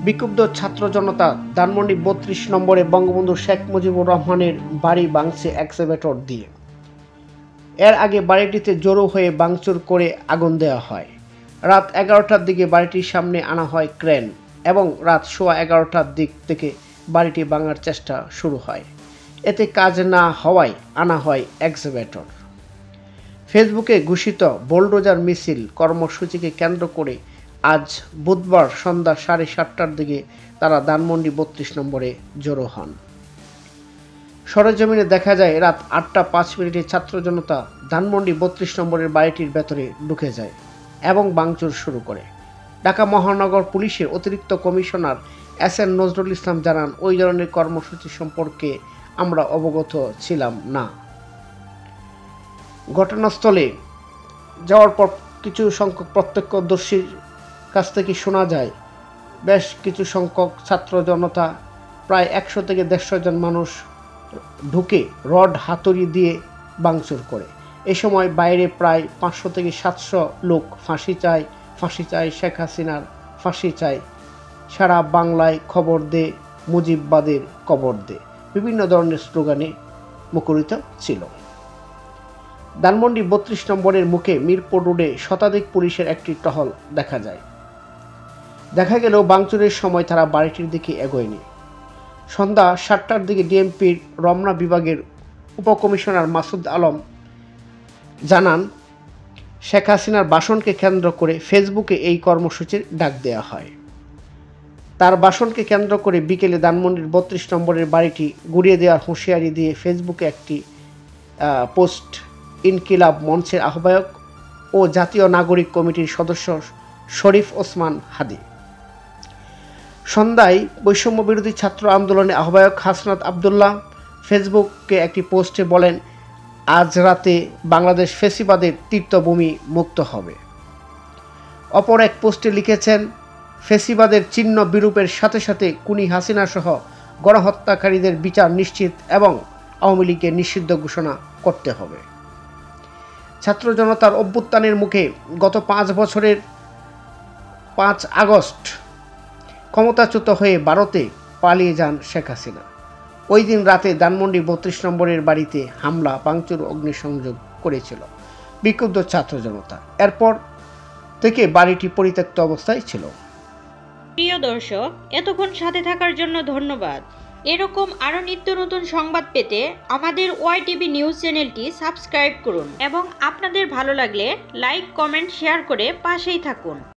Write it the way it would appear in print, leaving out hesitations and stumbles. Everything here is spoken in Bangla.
বিক্ষুব্ধ ছাত্র জনতা ধানমন্ডি ৩২ নম্বরে বঙ্গবন্ধু শেখ মুজিবুর রহমানের বাড়ি ভাঙছে এক্সকাভেটর দিয়ে। এর আগে বাড়িটিতে জড়ো হয়ে ভাঙচুর করে আগুন দেওয়া হয়। রাত ১১টার দিকে বাড়িটির সামনে আনা হয় ক্রেন এবং রাত ১১:১৫টার দিক থেকে বাড়িটি ভাঙার চেষ্টা শুরু হয়। এতে কাজ না হওয়ায় আনা হয় এক্সকাভেটর। ফেসবুকে ঘোষিত বোলডোজার মিছিল কর্মসূচিকে কেন্দ্র করে আজ বুধবার সন্ধ্যা ৭:৩০টার দিকে তারা ধানমন্ডি ৩২ নম্বরে জড়ো হন। সরেজমিনে দেখা যায় রাত ৮টা ৫ মিনিটে ছাত্র জনতা ধানমন্ডি ৩২ নম্বরের বাড়িটির ভেতরে ঢুকে যায় এবং ভাঙচুর শুরু করে। ঢাকা মহানগর পুলিশের অতিরিক্ত কমিশনার এস.এন. নজরুল ইসলাম জানান, ওই ধরনের কর্মসূচি সম্পর্কে আমরা অবগত ছিলাম না। ঘটনাস্থলে যাওয়ার পর কিছু সংখ্যক প্রত্যক্ষদর্শীর কাছ থেকে শোনা যায় বেশ কিছু সংখ্যক ছাত্র জনতা প্রায় ১০০ থেকে ১৫০ জন মানুষ ঢুকে রড হাতুড়ি দিয়ে ভাঙচুর করে। এ সময় বাইরে প্রায় ৫০০ থেকে ৭০০ লোক ফাঁসি চায়, ফাঁসি চায় শেখ হাসিনার, ফাঁসি চায়, সারা বাংলায় খবর দে, মুজিববাদের কবর দে, বিভিন্ন ধরনের স্লোগানে মুখরিত ছিল। ধানমন্ডি ৩২ নম্বরের মুখে মিরপুর রোডে শতাধিক পুলিশের একটি টহল দেখা যায়। দেখা গেল ভাঙচুরের সময় তারা বাড়িটির দিকে এগোয়নি। সন্ধ্যা ৭টার দিকে ডিএমপির রমনা বিভাগের উপকমিশনার মাসুদ আলম জানান, শেখ হাসিনার ভাষণকে কেন্দ্র করে ফেসবুকে এই কর্মসূচির ডাক দেওয়া হয়। তার ভাষণকে কেন্দ্র করে বিকেলে ধানমন্ডির ৩২ নম্বরের বাড়িটি গুড়িয়ে দেওয়ার হুঁশিয়ারি দিয়ে ফেসবুকে একটি পোস্ট ইনকিলাব মঞ্চের আহ্বায়ক ও জাতীয় নাগরিক কমিটির সদস্য শরীফ ওসমান হাদি। সন্ধ্যায় বৈষম্য বিরোধী ছাত্র আন্দোলনের আহ্বায়ক হাসনাত আবদুল্লাহ ফেসবুকে একটি পোস্টে বলেন, আজ রাতে বাংলাদেশ ফ্যাসিবাদের তীর্থভূমি মুক্ত হবে। অপর এক পোস্টে লিখেছেন, ফ্যাসিবাদের চিহ্ন বিরূপের সাথে সাথে খুনি হাসিনা সহ গণহত্যাকারীদের বিচার নিশ্চিত এবং আওয়ামী লীগকে নিষিদ্ধ ঘোষণা করতে হবে। ছাত্র জনতার অভ্যুত্থানের মুখে গত ৫ বছরের ৫ আগস্ট ক্ষমতাচ্যুত হয়ে ভারতে পালিয়ে যান শেখ হাসিনা। ওই দিন রাতে ধানমন্ডি ৩২ নম্বরের বাড়িতে হামলা, ভাঙচুর, অগ্নিসংযোগ করেছিল বিক্ষুব্ধ ছাত্র জনতা। এরপর থেকে বাড়িটি পরিত্যক্ত অবস্থায় ছিল। প্রিয় দর্শক, এতক্ষণ সাথে থাকার জন্য ধন্যবাদ। এরকম আরও নিত্য নতুন সংবাদ পেতে আমাদের ওয়াইটিভি নিউজ চ্যানেলটি সাবস্ক্রাইব করুন এবং আপনাদের ভালো লাগলে লাইক, কমেন্ট, শেয়ার করে পাশেই থাকুন।